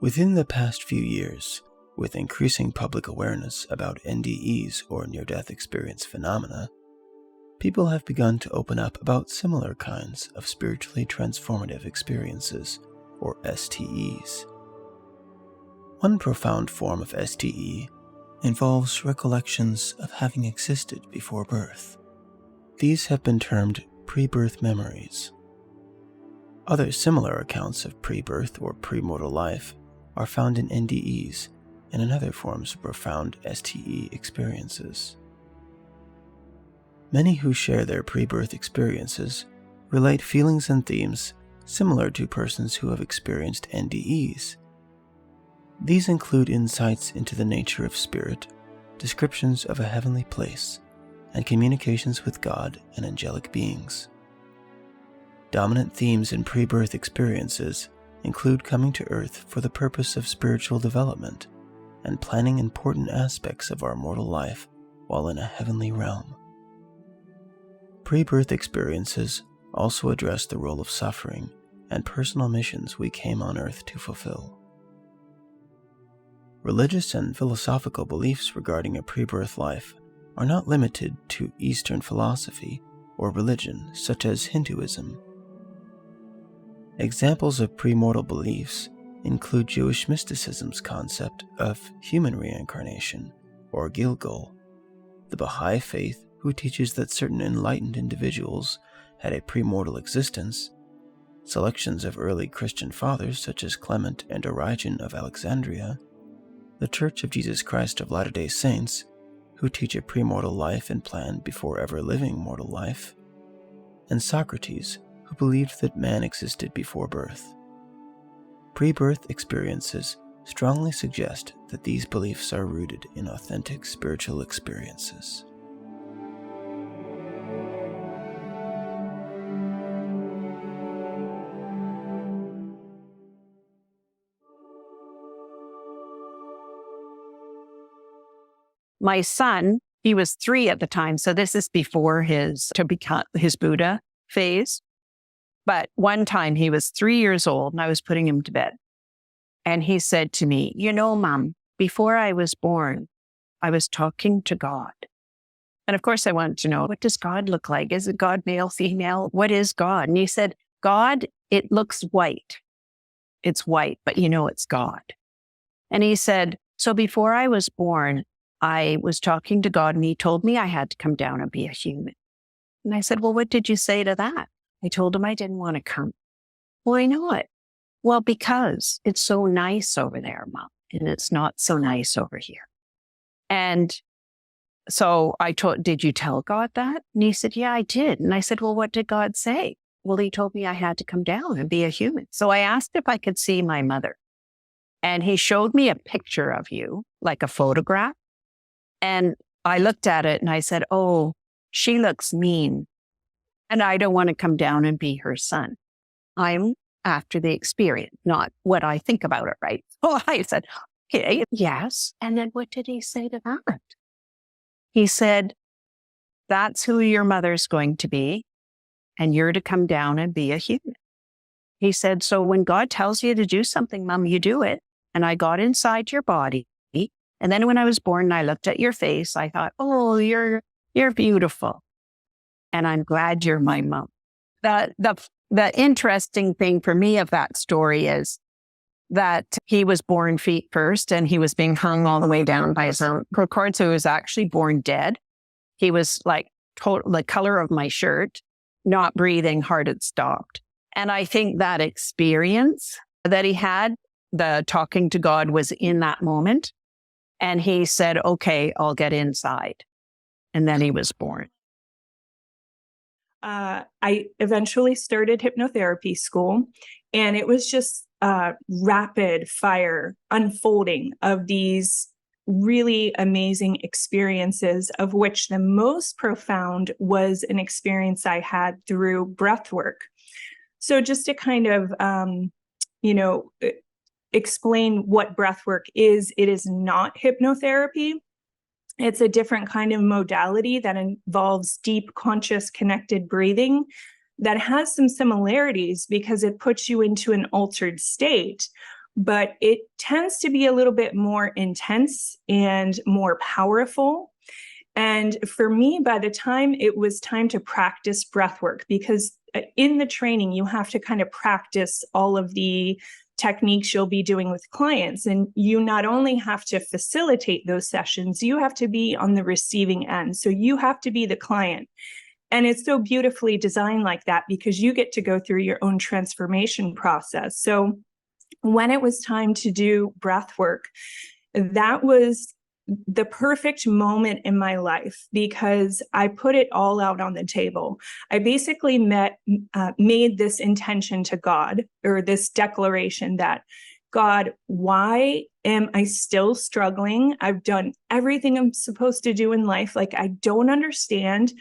Within the past few years, with increasing public awareness about NDEs or near-death experience phenomena, people have begun to open up about similar kinds of spiritually transformative experiences, or STEs. One profound form of STE involves recollections of having existed before birth. These have been termed pre-birth memories. Other similar accounts of pre-birth or premortal life are found in NDEs and in other forms of profound STE experiences. Many who share their pre-birth experiences relate feelings and themes similar to persons who have experienced NDEs. These include insights into the nature of spirit, descriptions of a heavenly place, and communications with God and angelic beings. Dominant themes in pre-birth experiences include coming to Earth for the purpose of spiritual development and planning important aspects of our mortal life while in a heavenly realm. Pre-birth experiences also address the role of suffering and personal missions we came on Earth to fulfill. Religious and philosophical beliefs regarding a pre-birth life are not limited to Eastern philosophy or religion such as Hinduism. Examples of premortal beliefs include Jewish mysticism's concept of human reincarnation, or Gilgul, the Baha'i faith who teaches that certain enlightened individuals had a premortal existence, selections of early Christian fathers such as Clement and Origen of Alexandria, the Church of Jesus Christ of Latter-day Saints, who teach a premortal life and plan before ever living mortal life, and Socrates, who believed that man existed before birth. Pre-birth experiences strongly suggest that these beliefs are rooted in authentic spiritual experiences. My son, he was 3 at the time, so this is before his Buddha phase. But one time he was 3 years old and I was putting him to bed. And he said to me, Mom, before I was born, I was talking to God. And of course I wanted to know, what does God look like? Is it God male, female? What is God? And he said, God, it looks white. It's white, but it's God. And he said, so before I was born, I was talking to God and he told me I had to come down and be a human. And I said, well, what did you say to that? I told him I didn't want to come. Why not? Well, because it's so nice over there, Mom, and it's not so nice over here. And so did you tell God that? And he said, yeah, I did. And I said, well, what did God say? Well, he told me I had to come down and be a human. So I asked if I could see my mother. And he showed me a picture of you, like a photograph. And I looked at it and I said, oh, she looks mean. And I don't want to come down and be her son. I'm after the experience, not what I think about it, right? Oh, I said, okay, yes. And then what did he say to that? He said, that's who your mother's going to be. And you're to come down and be a human. He said, so when God tells you to do something, Mom, you do it. And I got inside your body. And then when I was born and I looked at your face, I thought, oh, you're beautiful. And I'm glad you're my mom. The interesting thing for me of that story is that he was born feet first and he was being hung all the way down by his own cord. So he was actually born dead. He was like the color of my shirt, not breathing, heart had stopped. And I think that experience that he had, the talking to God, was in that moment. And he said, okay, I'll get inside. And then he was born. I eventually started hypnotherapy school, and it was just rapid fire unfolding of these really amazing experiences, of which the most profound was an experience I had through breath work. So just to kind of, explain what breath work is, it is not hypnotherapy. It's a different kind of modality that involves deep, conscious, connected breathing that has some similarities because it puts you into an altered state but it tends to be a little bit more intense and more powerful. And for me, by the time it was time to practice breath work, because in the training, you have to kind of practice all of the techniques you'll be doing with clients. And you not only have to facilitate those sessions, you have to be on the receiving end. So you have to be the client. And it's so beautifully designed like that because you get to go through your own transformation process. So when it was time to do breath work, that was the perfect moment in my life because I put it all out on the table. I basically made this intention to God, or this declaration that, God, why am I still struggling? I've done everything I'm supposed to do in life. Like, I don't understand.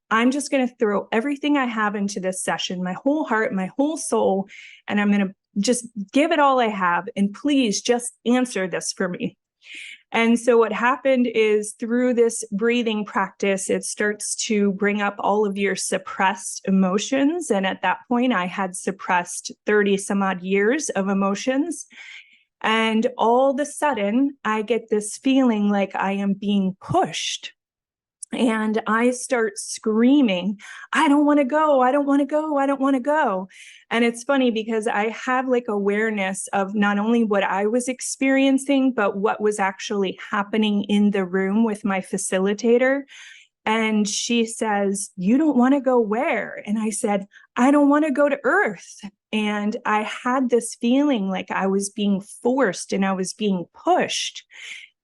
I'm just going to throw everything I have into this session, my whole heart, my whole soul, and I'm going to just give it all I have. And please just answer this for me. And so what happened is, through this breathing practice, it starts to bring up all of your suppressed emotions. And at that point, I had suppressed 30 some odd years of emotions. And all of a sudden, I get this feeling like I am being pushed. And I start screaming, I don't want to go. I don't want to go. I don't want to go. And it's funny because I have like awareness of not only what I was experiencing, but what was actually happening in the room with my facilitator. And she says, you don't want to go where? And I said, I don't want to go to Earth. And I had this feeling like I was being forced and I was being pushed.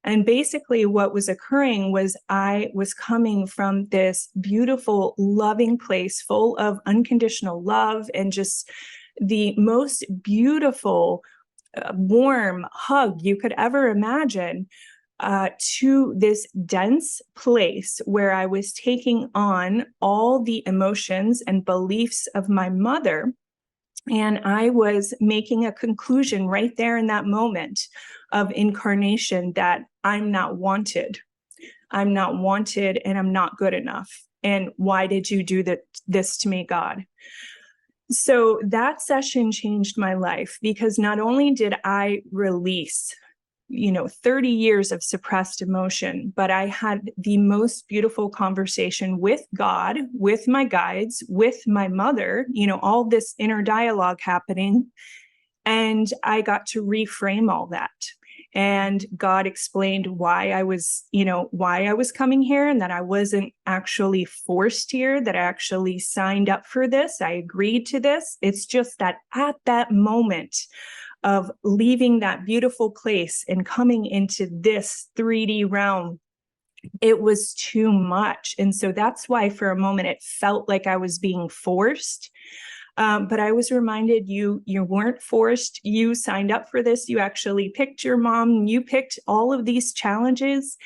And basically what was occurring was I was coming from this beautiful, loving place full of unconditional love and just the most beautiful, warm hug you could ever imagine, to this dense place where I was taking on all the emotions and beliefs of my mother. And I was making a conclusion right there in that moment of incarnation that I'm not wanted. I'm not wanted and I'm not good enough. And why did you do this to me, God? So that session changed my life because not only did I release 30 years of suppressed emotion, but I had the most beautiful conversation with God, with my guides, with my mother, all this inner dialogue happening. And I got to reframe all that. And God explained why I was coming here, and that I wasn't actually forced here, that I actually signed up for this. I agreed to this. It's just that at that moment of leaving that beautiful place and coming into this 3D realm, it was too much. And so that's why for a moment it felt like I was being forced. But I was reminded you weren't forced. You signed up for this. You actually picked your mom. You picked all of these challenges.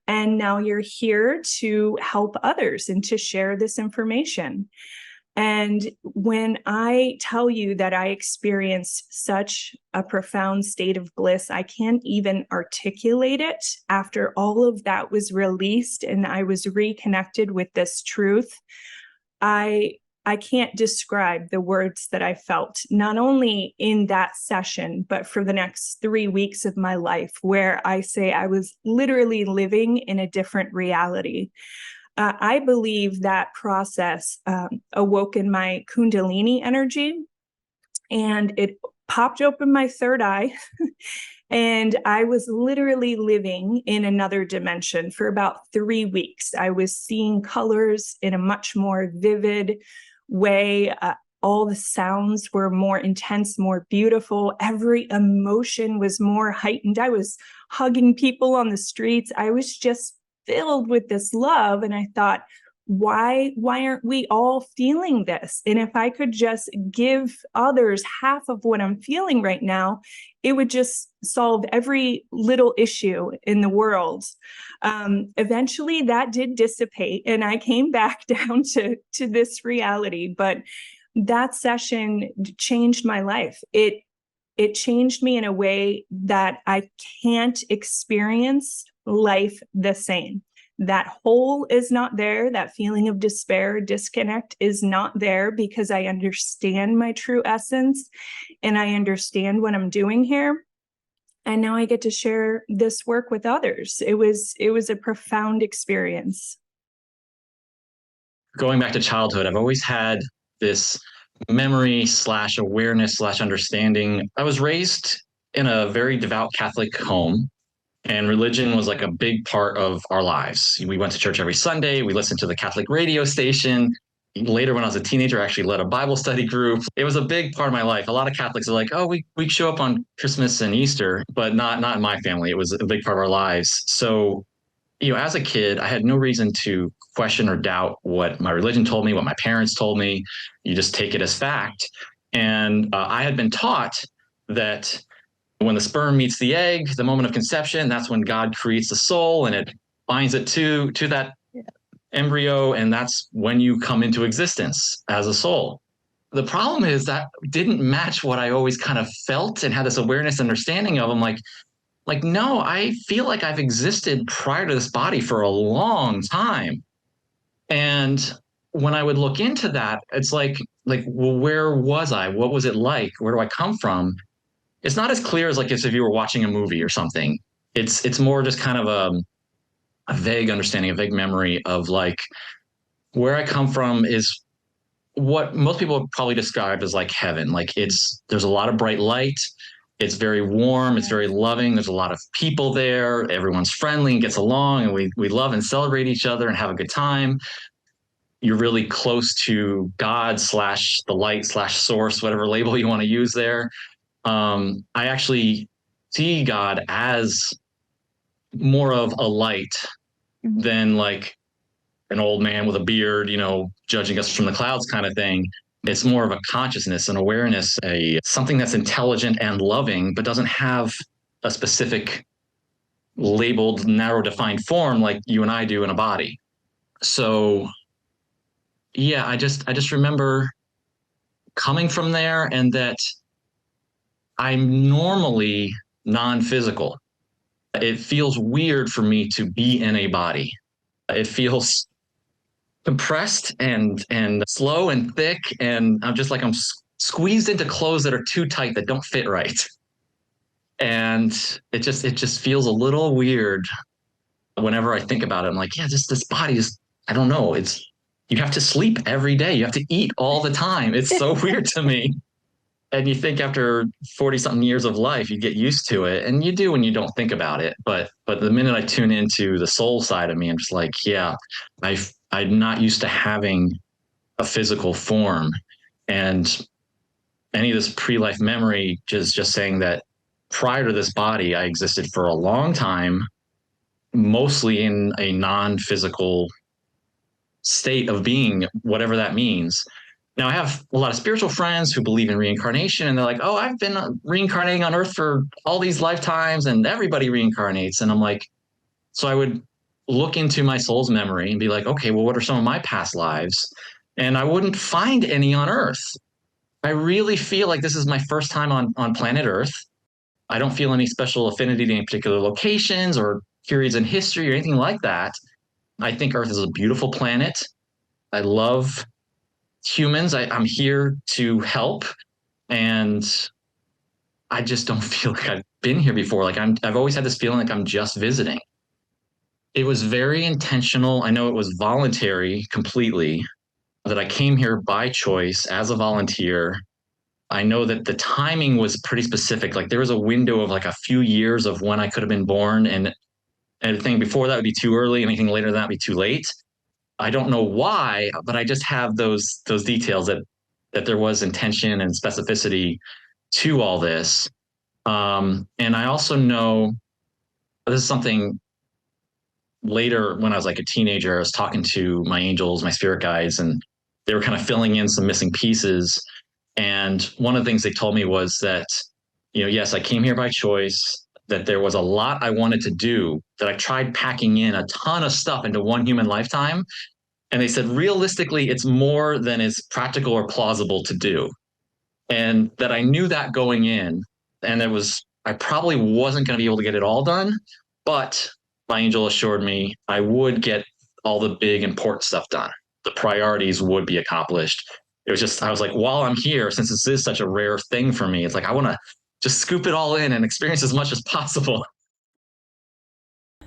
And now you're here to help others and to share this information. And when I tell you that I experienced such a profound state of bliss, I can't even articulate it. After all of that was released and I was reconnected with this truth, I can't describe the words that I felt, not only in that session, but for the next 3 weeks of my life, where I say I was literally living in a different reality. I believe that process awoke in my Kundalini energy, and it popped open my third eye. And I was literally living in another dimension for about 3 weeks. I was seeing colors in a much more vivid way. All the sounds were more intense, more beautiful. Every emotion was more heightened. I was hugging people on the streets. I was just filled with this love. And I thought, why aren't we all feeling this? And if I could just give others half of what I'm feeling right now, it would just solve every little issue in the world. Eventually that did dissipate and I came back down to this reality. But that session changed my life. It changed me in a way that I can't experience life the same. That hole is not there. That feeling of despair, disconnect is not there, because I understand my true essence and I understand what I'm doing here. And now I get to share this work with others. It was a profound experience. Going back to childhood, I've always had this memory / awareness / understanding. I was raised in a very devout Catholic home, and religion was like a big part of our lives. We went to church every Sunday. We listened to the Catholic radio station. Later, when I was a teenager, I actually led a Bible study group. It was a big part of my life. A lot of Catholics are like, oh, we show up on Christmas and Easter, but not in my family. It was a big part of our lives. So, as a kid, I had no reason to question or doubt what my religion told me, what my parents told me. You just take it as fact. And I had been taught that when the sperm meets the egg, the moment of conception, that's when God creates the soul and it binds it to that embryo. And that's when you come into existence as a soul. The problem is that didn't match what I always kind of felt and had this awareness, understanding of. I'm like, no, I feel like I've existed prior to this body for a long time. And when I would look into that, it's like, well, where was I? What was it like? Where do I come from? It's not as clear as if you were watching a movie or something. It's more just kind of a vague understanding, a vague memory of where I come from is what most people would probably describe as heaven. There's a lot of bright light. It's very warm. It's very loving. There's a lot of people there. Everyone's friendly and gets along, and we love and celebrate each other and have a good time. You're really close to God / the light / source, whatever label you want to use there. I actually see God as more of a light than an old man with a beard, judging us from the clouds kind of thing. It's more of a consciousness, an awareness, something that's intelligent and loving, but doesn't have a specific labeled, narrow defined form like you and I do in a body. So yeah, I just remember coming from there, and that I'm normally non-physical. It feels weird for me to be in a body. It feels compressed and slow and thick, and I'm just I'm squeezed into clothes that are too tight, that don't fit right. And it just feels a little weird whenever I think about it. I'm like, yeah, this body is, I don't know, you have to sleep every day, you have to eat all the time. It's so weird to me. And you think after 40 something years of life, you get used to it, and you do when you don't think about it. But the minute I tune into the soul side of me, I'm just like, yeah, I'm not used to having a physical form. And any of this pre-life memory just saying that prior to this body, I existed for a long time, mostly in a non-physical state of being, whatever that means. Now, I have a lot of spiritual friends who believe in reincarnation, and they're like, oh, I've been reincarnating on Earth for all these lifetimes, and everybody reincarnates. And I'm like, so I would look into my soul's memory and be like, okay, well, what are some of my past lives? And I wouldn't find any on Earth. I really feel like this is my first time on planet Earth. I don't feel any special affinity to any particular locations or periods in history or anything like that. I think Earth is a beautiful planet. I love humans. I'm here to help, and I just don't feel like I've been here before. I've always had this feeling like I'm just visiting. It was very intentional. I know it was voluntary completely, that I came here by choice as a volunteer. I know that the timing was pretty specific. There was a window of a few years of when I could have been born, and anything before that would be too early. Anything later than that would be too late. I don't know why, but I just have those details that there was intention and specificity to all this. And I also know this is something later when I was a teenager. I was talking to my angels, my spirit guides, and they were kind of filling in some missing pieces. And one of the things they told me was that, yes, I came here by choice, that there was a lot I wanted to do, that I tried packing in a ton of stuff into one human lifetime. And they said, realistically, it's more than is practical or plausible to do. And that I knew that going in, and I probably wasn't going to be able to get it all done, but my angel assured me I would get all the big important stuff done. The priorities would be accomplished. It was just, I was like, while I'm here, since this is such a rare thing for me, it's I want to just scoop it all in and experience as much as possible.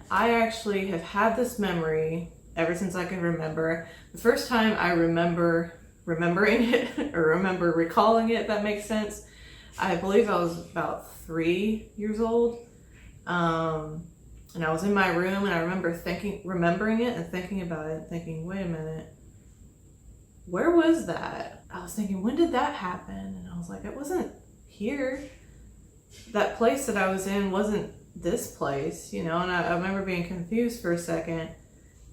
I actually have had this memory ever since I can remember. The first time I remember remembering it or remember recalling it, if that makes sense, I believe I was about 3 years old. And I was in my room and I remember remembering it and thinking about it, thinking, wait a minute, where was that? I was thinking, when did that happen? And I was like, it wasn't here. That place that I was in wasn't this place, and I remember being confused for a second.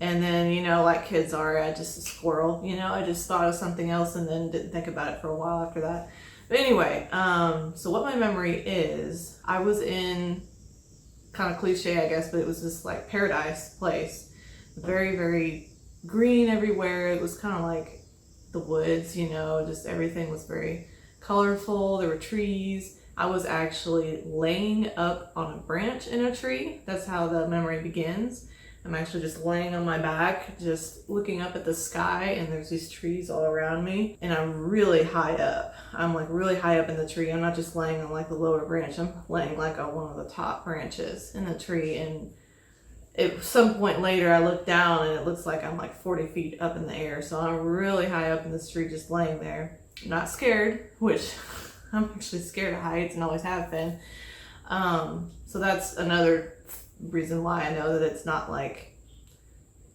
And then, like kids are, I just a squirrel, I just thought of something else and then didn't think about it for a while after that. But anyway, so what my memory is, I was in, kind of cliche, I guess, but it was this like paradise place. Very, very green everywhere. It was kind of like the woods, just everything was very colorful. There were trees. I was actually laying up on a branch in a tree. That's how the memory begins. I'm actually just laying on my back, just looking up at the sky, and there's these trees all around me, and I'm really high up. I'm like really high up in the tree. I'm not just laying on like the lower branch. I'm laying like on one of the top branches in the tree, and at some point later I look down and it looks like I'm like 40 feet up in the air. So I'm really high up in this tree just laying there. I'm not scared, which I'm actually scared of heights and always have been. So that's another reason why I know that it's not like,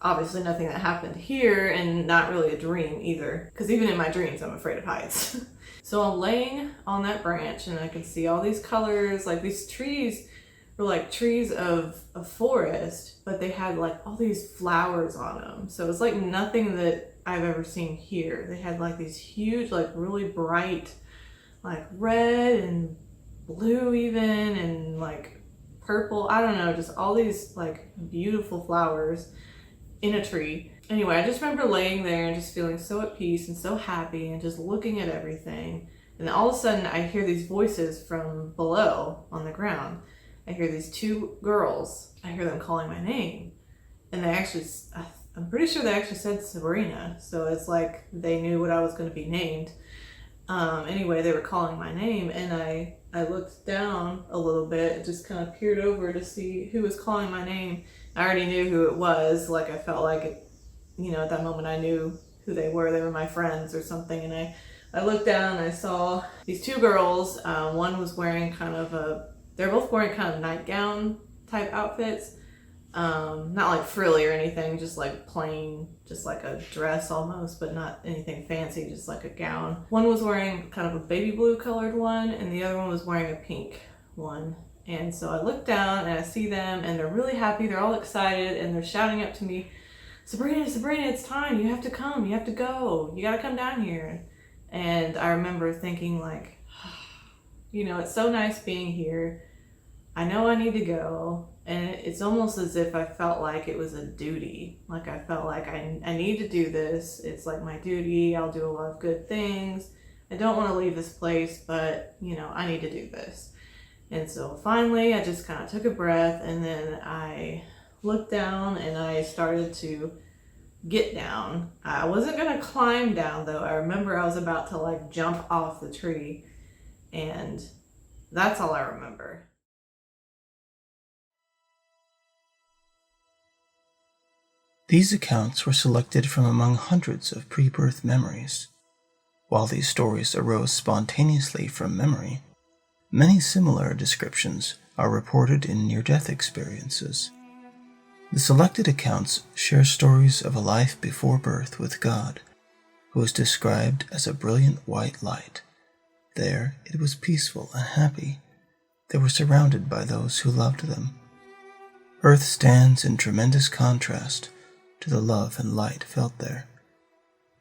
obviously nothing that happened here and not really a dream either. Because even in my dreams, I'm afraid of heights. So I'm laying on that branch and I can see all these colors, like these trees were like trees of a forest, but they had like all these flowers on them. So it's like nothing that I've ever seen here. They had like these huge, like really bright, like red and blue even, and like purple, I don't know, just all these like beautiful flowers in a tree. Anyway, I just remember laying there and just feeling so at peace and so happy and just looking at everything. And then all of a sudden I hear these voices from below on the ground. I hear these 2 girls. I hear them calling my name. And they actually, I'm pretty sure they actually said Sabrina. So it's like they knew what I was going to be named. Anyway, they were calling my name, and I looked down a little bit, just kind of peered over to see who was calling my name. I already knew who it was. Like I felt like it, at that moment I knew who they were. They were my friends or something. And I looked down and I saw these 2 girls. One was wearing they're both wearing kind of nightgown type outfits. Not like frilly or anything, just like plain, just like a dress almost, but not anything fancy, just like a gown. One was wearing kind of a baby blue colored one, and the other one was wearing a pink one. And so I look down and I see them, and they're really happy. They're all excited, and they're shouting up to me, Sabrina, Sabrina, it's time. You have to come. You have to go. You got to come down here. And I remember thinking like, it's so nice being here. I know I need to go. And it's almost as if I felt like it was a duty. Like I felt like I need to do this. It's like my duty. I'll do a lot of good things. I don't want to leave this place, but I need to do this. And so finally I just kind of took a breath, and then I looked down and I started to get down. I wasn't going to climb down though. I remember I was about to like jump off the tree, and that's all I remember. These accounts were selected from among hundreds of pre-birth memories. While these stories arose spontaneously from memory, many similar descriptions are reported in near-death experiences. The selected accounts share stories of a life before birth with God, who is described as a brilliant white light. There it was peaceful and happy. They were surrounded by those who loved them. Earth stands in tremendous contrast to the love and light felt there.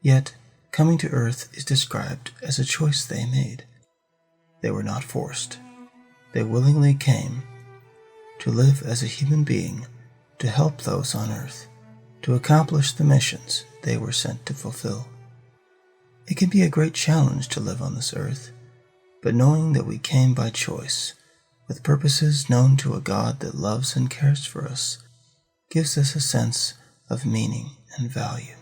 Yet, coming to Earth is described as a choice they made. They were not forced. They willingly came to live as a human being, to help those on Earth, to accomplish the missions they were sent to fulfill. It can be a great challenge to live on this earth, but knowing that we came by choice, with purposes known to a God that loves and cares for us, gives us a sense of meaning and value.